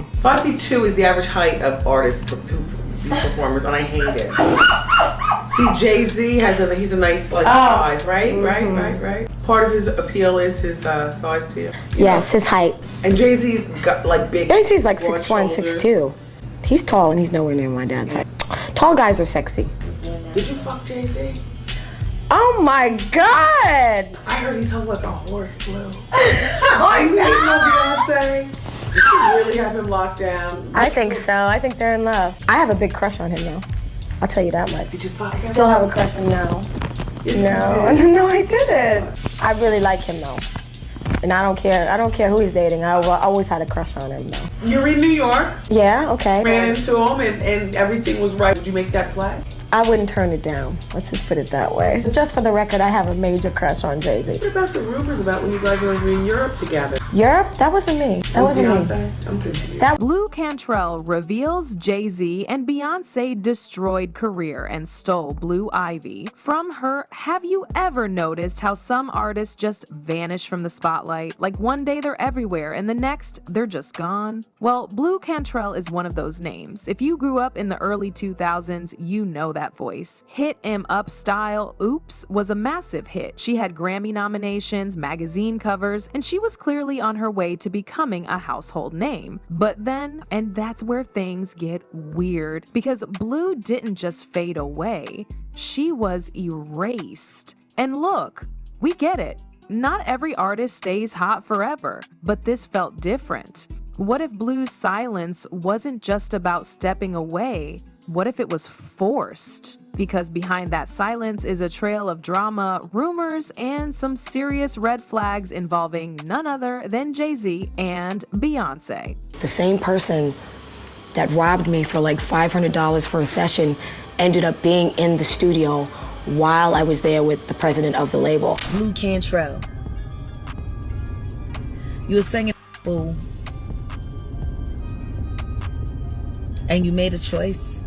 5'2" is the average height of artists, these performers, and I hate it. See, Jay-Z he's a nice size, right? Mm-hmm. Right. Part of his appeal is his size too. Yes, his height. And Jay-Z's got big. Jay-Z's like broad 6'1", shoulders. 6'2". He's tall and he's nowhere near my dad's height. Tall guys are sexy. Did you fuck Jay-Z? Oh my God! I heard he's hung like a horse, Blue. Are you hating on Beyonce? Did she really have him locked down? I think so. I think they're in love. I have a big crush on him though. I'll tell you that much. Did you fuck him? Still have a crush on him now. Yes, No, I didn't. I really like him though. And I don't care who he's dating. I always had a crush on him though. You're in New York. Yeah, okay. Ran into him and everything was right. Would you make that play? I wouldn't turn it down. Let's just put it that way. Just for the record, I have a major crush on Jay-Z. What about the rumors about when you guys were in Europe together? Europe? That wasn't me. That wasn't Beyonce? me. I'm confused. Blu Cantrell reveals Jay-Z and Beyoncé destroyed career and stole Blue Ivy. From her, have you ever noticed how some artists just vanish from the spotlight? Like one day they're everywhere and the next they're just gone? Well, Blu Cantrell is one of those names. If you grew up in the early 2000s, you know that voice. Hit 'Em Up style Oops was a massive hit. She had Grammy nominations, magazine covers, and she was clearly on her way to becoming a household name. But then, and that's where things get weird, because Blue didn't just fade away, she was erased. And look, we get it. Not every artist stays hot forever, but this felt different. What if Blue's silence wasn't just about stepping away? What if it was forced? Because behind that silence is a trail of drama, rumors, and some serious red flags involving none other than Jay-Z and Beyoncé. The same person that robbed me for like $500 for a session ended up being in the studio while I was there with the president of the label. Blu Cantrell. You were singing fool. And you made a choice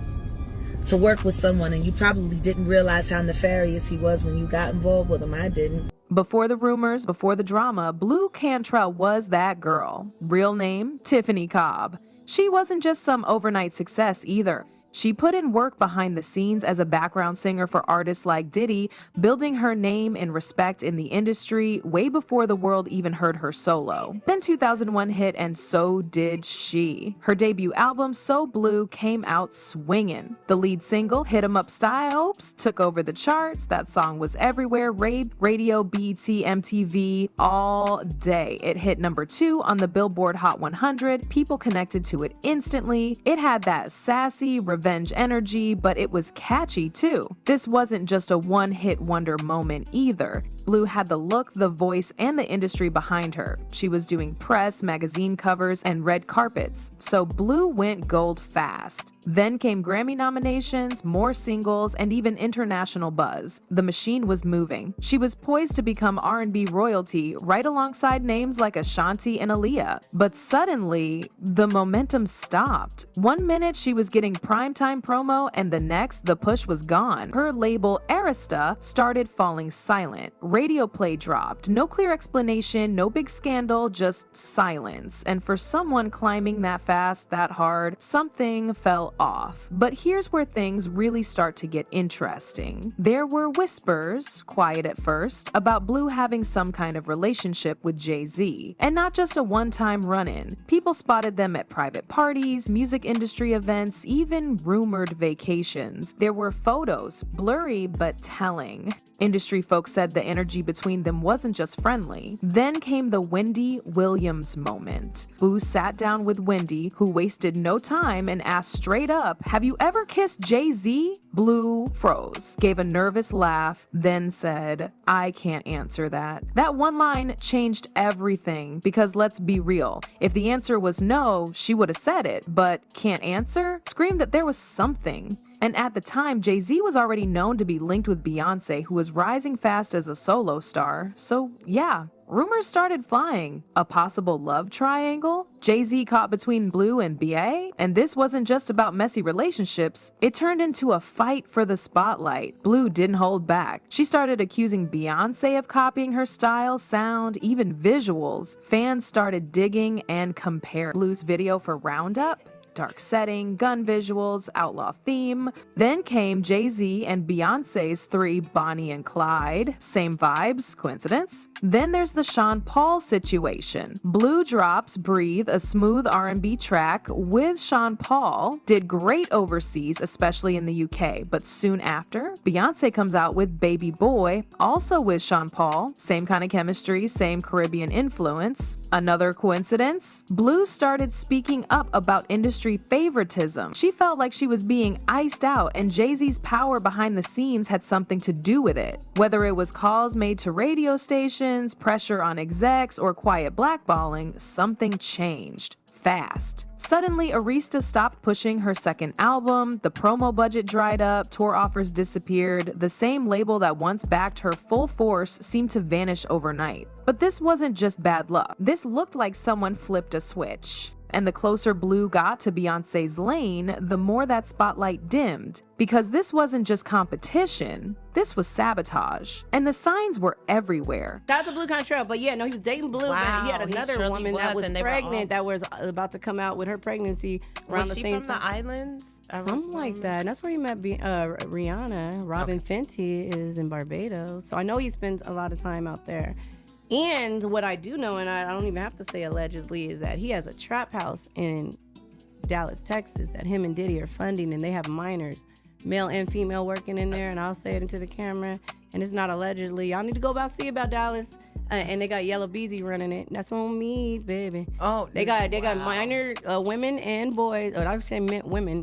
to work with someone, and you probably didn't realize how nefarious he was when you got involved with him. I didn't. Before the rumors, before the drama, Blu Cantrell was that girl. Real name, Tiffany Cobb. She wasn't just some overnight success either. She put in work behind the scenes as a background singer for artists like Diddy, building her name and respect in the industry way before the world even heard her solo. Then 2001 hit, and so did she. Her debut album, So Blue, came out swinging. The lead single, Hit 'Em Up Style, took over the charts. That song was everywhere, radio, BET, MTV, all day. It hit number 2 on the Billboard Hot 100. People connected to it instantly. It had that sassy, revenge energy, but it was catchy too. This wasn't just a one-hit wonder moment either. Blue had the look, the voice, and the industry behind her. She was doing press, magazine covers, and red carpets, so Blue went gold fast. Then came Grammy nominations, more singles, and even international buzz. The machine was moving. She was poised to become R&B royalty right alongside names like Ashanti and Aaliyah. But suddenly, the momentum stopped. One minute she was getting primetime promo, and the next, the push was gone. Her label, Arista, started falling silent. Radio play dropped. No clear explanation, no big scandal, just silence. And for someone climbing that fast, that hard, something fell off. But here's where things really start to get interesting. There were whispers, quiet at first, about Blue having some kind of relationship with Jay-Z. And not just a one-time run-in. People spotted them at private parties, music industry events, even rumored vacations. There were photos, blurry but telling. Industry folks said the energy between them wasn't just friendly. Then came the Wendy Williams moment. Boo sat down with Wendy, who wasted no time and asked straight up, "Have you ever kissed Jay-Z?" Blue froze, gave a nervous laugh, then said, "I can't answer that." That one line changed everything, because let's be real, if the answer was no, she would have said it, but can't answer screamed that there was something. And at the time, Jay-Z was already known to be linked with Beyoncé, who was rising fast as a solo star. So yeah, rumors started flying. A possible love triangle? Jay-Z caught between Blu and BA? And this wasn't just about messy relationships. It turned into a fight for the spotlight. Blu didn't hold back. She started accusing Beyoncé of copying her style, sound, even visuals. Fans started digging and comparing. Blu's video for Roundup, dark setting, gun visuals, outlaw theme. Then came Jay-Z and Beyoncé's 3 Bonnie and Clyde. Same vibes, coincidence? Then there's the Sean Paul situation. Blu drops Breathe, a smooth R&B track with Sean Paul. Did great overseas, especially in the UK, but soon after, Beyoncé comes out with Baby Boy, also with Sean Paul. Same kind of chemistry, same Caribbean influence. Another coincidence? Blu started speaking up about industry favoritism. She felt like she was being iced out, and Jay-Z's power behind the scenes had something to do with it. Whether it was calls made to radio stations, pressure on execs, or quiet blackballing, something changed. Fast. Suddenly, Arista stopped pushing her second album, the promo budget dried up, tour offers disappeared, the same label that once backed her full force seemed to vanish overnight. But this wasn't just bad luck. This looked like someone flipped a switch. And the closer Blu got to Beyoncé's lane, the more that spotlight dimmed. Because this wasn't just competition, this was sabotage. And the signs were everywhere. That's a Blu Cantrell, but yeah, no, he was dating Blu, but he had another woman that was pregnant that was about to come out with her pregnancy around the same time. Was she from the islands? Something like that. And that's where he met Rihanna. Robin Fenty is in Barbados. So I know he spends a lot of time out there. And what I do know, and I don't even have to say allegedly, is that he has a trap house in Dallas, Texas, that him and Diddy are funding, and they have minors, male and female, working in there. And I'll say it into the camera, and it's not allegedly. Y'all need to go see about Dallas. And they got Yellow Beezy running it. That's on me, baby. Oh, they got minor women and boys. Or I would say women,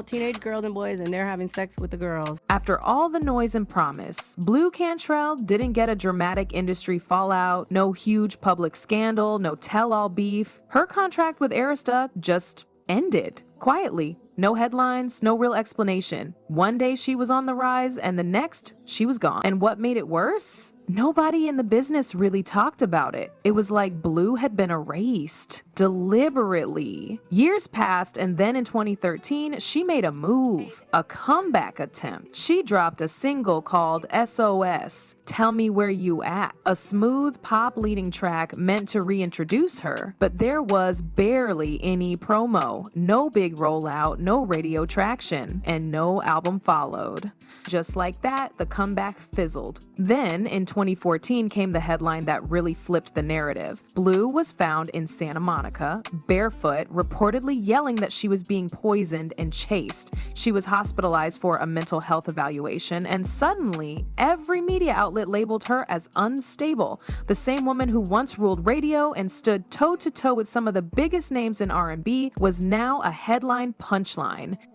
teenage girls and boys, and they're having sex with the girls. After all the noise and promise, Blu Cantrell didn't get a dramatic industry fallout, no huge public scandal, no tell-all beef. Her contract with Arista just ended quietly. No headlines, no real explanation. One day she was on the rise, and the next, she was gone. And what made it worse? Nobody in the business really talked about it. It was like Blu had been erased, deliberately. Years passed, and then in 2013, she made a move, a comeback attempt. She dropped a single called SOS, Tell Me Where You At, a smooth pop leading track meant to reintroduce her. But there was barely any promo, no big rollout, no radio traction, and no album followed. Just like that, the comeback fizzled. Then, in 2014 came the headline that really flipped the narrative. Blu was found in Santa Monica, barefoot, reportedly yelling that she was being poisoned and chased. She was hospitalized for a mental health evaluation, and suddenly, every media outlet labeled her as unstable. The same woman who once ruled radio and stood toe-to-toe with some of the biggest names in R&B was now a headline punchline.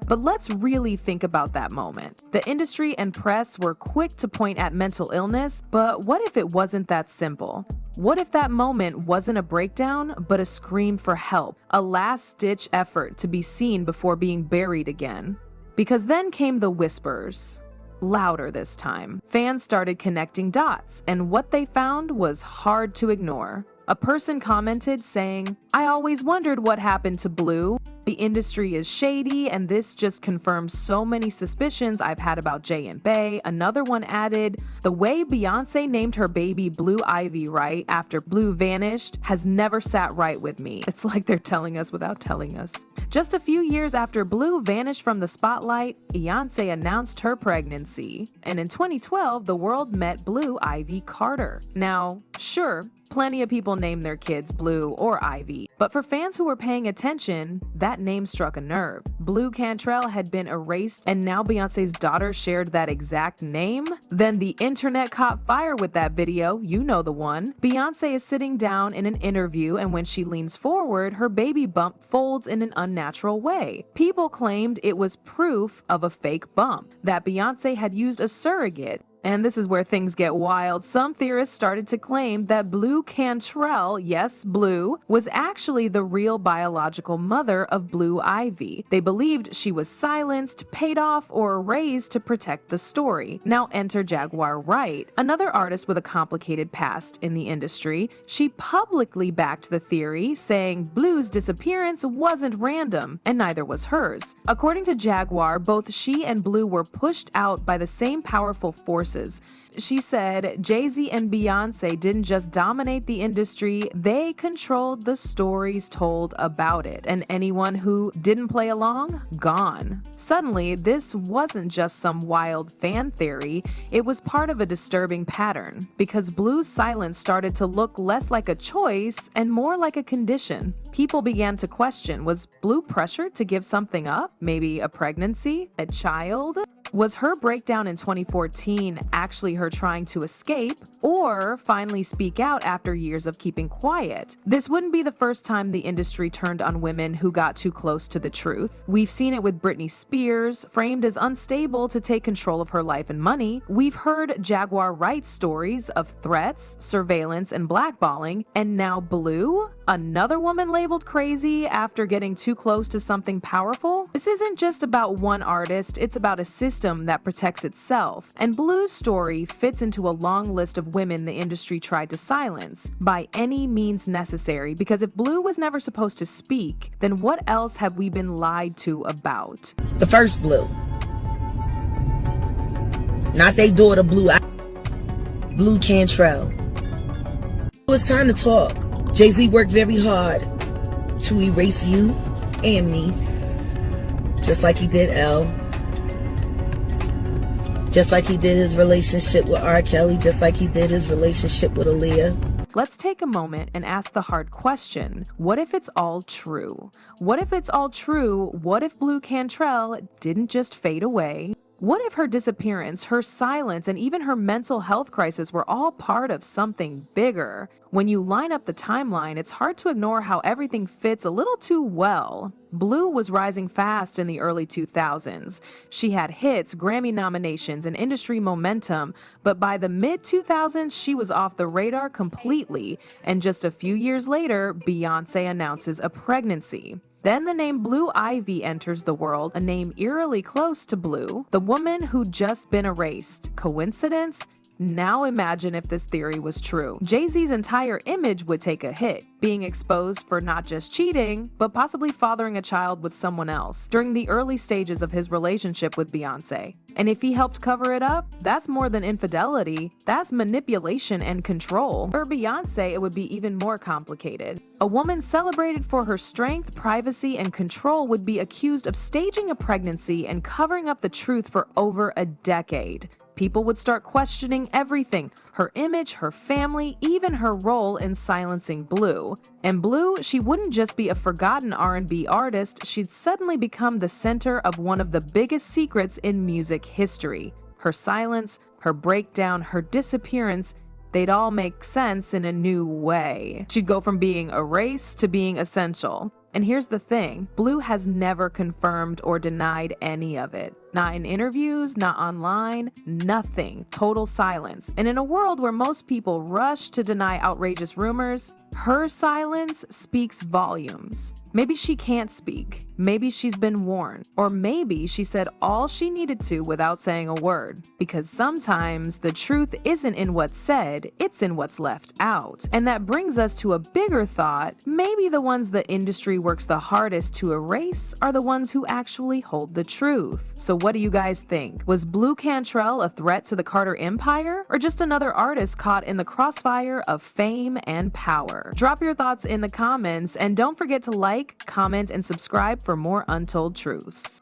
But let's really think about that moment. The industry and press were quick to point at mental illness, but what if it wasn't that simple? What if that moment wasn't a breakdown, but a scream for help, a last-ditch effort to be seen before being buried again? Because then came the whispers. Louder this time. Fans started connecting dots, and what they found was hard to ignore. A person commented saying, "I always wondered what happened to Blu. The industry is shady, and this just confirms so many suspicions I've had about Jay and Bey." Another one added, "The way Beyoncé named her baby Blue Ivy right after Blu vanished has never sat right with me." It's like they're telling us without telling us. Just a few years after Blu vanished from the spotlight, Beyoncé announced her pregnancy. And in 2012, the world met Blue Ivy Carter. Now, sure, plenty of people name their kids Blue or Ivy, but for fans who were paying attention, that name struck a nerve. Blu Cantrell had been erased, and now Beyoncé's daughter shared that exact name? Then the internet caught fire with that video, you know the one. Beyoncé is sitting down in an interview, and when she leans forward, her baby bump folds in an unnatural way. People claimed it was proof of a fake bump, that Beyoncé had used a surrogate. And this is where things get wild. Some theorists started to claim that Blu Cantrell, yes, Blu, was actually the real biological mother of Blue Ivy. They believed she was silenced, paid off, or erased to protect the story. Now enter Jaguar Wright, another artist with a complicated past in the industry. She publicly backed the theory, saying Blue's disappearance wasn't random, and neither was hers. According to Jaguar, both she and Blu were pushed out by the same powerful forces. She said Jay-Z and Beyoncé didn't just dominate the industry, they controlled the stories told about it, and anyone who didn't play along, gone. Suddenly, this wasn't just some wild fan theory, it was part of a disturbing pattern, because Blue's silence started to look less like a choice and more like a condition. People began to question, was Blu pressured to give something up? Maybe a pregnancy? A child? Was her breakdown in 2014 actually her trying to escape, or finally speak out after years of keeping quiet? This wouldn't be the first time the industry turned on women who got too close to the truth. We've seen it with Britney Spears, framed as unstable to take control of her life and money. We've heard Jaguar Wright's stories of threats, surveillance, and blackballing, and now Blu, another woman labeled crazy after getting too close to something powerful. This isn't just about one artist, it's about a system that protects itself, and Blue's story fits into a long list of women the industry tried to silence by any means necessary, because if Blu was never supposed to speak, then what else have we been lied to about? The first Blu. Not they daughter Blu Cantrell. It was time to talk. Jay-Z worked very hard to erase you and me, just like he did Elle. Just like he did his relationship with R. Kelly, just like he did his relationship with Aaliyah. Let's take a moment and ask the hard question. What if it's all true? What if it's all true? What if Blu Cantrell didn't just fade away? What if her disappearance, her silence, and even her mental health crisis were all part of something bigger? When you line up the timeline, it's hard to ignore how everything fits a little too well. Blu was rising fast in the early 2000s. She had hits, Grammy nominations, and industry momentum, but by the mid-2000s, she was off the radar completely, and just a few years later, Beyoncé announces a pregnancy. Then the name Blue Ivy enters the world, a name eerily close to Blu, the woman who'd just been erased. Coincidence? Now imagine if this theory was true. Jay-Z's entire image would take a hit, being exposed for not just cheating, but possibly fathering a child with someone else during the early stages of his relationship with Beyoncé. And if he helped cover it up, that's more than infidelity, that's manipulation and control. For Beyoncé, it would be even more complicated. A woman celebrated for her strength, privacy, and control would be accused of staging a pregnancy and covering up the truth for over a decade. People would start questioning everything, her image, her family, even her role in silencing Blu. And Blu, she wouldn't just be a forgotten R&B artist, she'd suddenly become the center of one of the biggest secrets in music history. Her silence, her breakdown, her disappearance, they'd all make sense in a new way. She'd go from being erased to being essential. And here's the thing, Blu has never confirmed or denied any of it. Not in interviews, not online, nothing. Total silence. And in a world where most people rush to deny outrageous rumors, her silence speaks volumes. Maybe she can't speak. Maybe she's been warned. Or maybe she said all she needed to without saying a word. Because sometimes the truth isn't in what's said, it's in what's left out. And that brings us to a bigger thought. Maybe the ones the industry works the hardest to erase are the ones who actually hold the truth. So what do you guys think? Was Blu Cantrell a threat to the Carter Empire? Or just another artist caught in the crossfire of fame and power? Drop your thoughts in the comments, and don't forget to like, comment, and subscribe for more Untold Truths.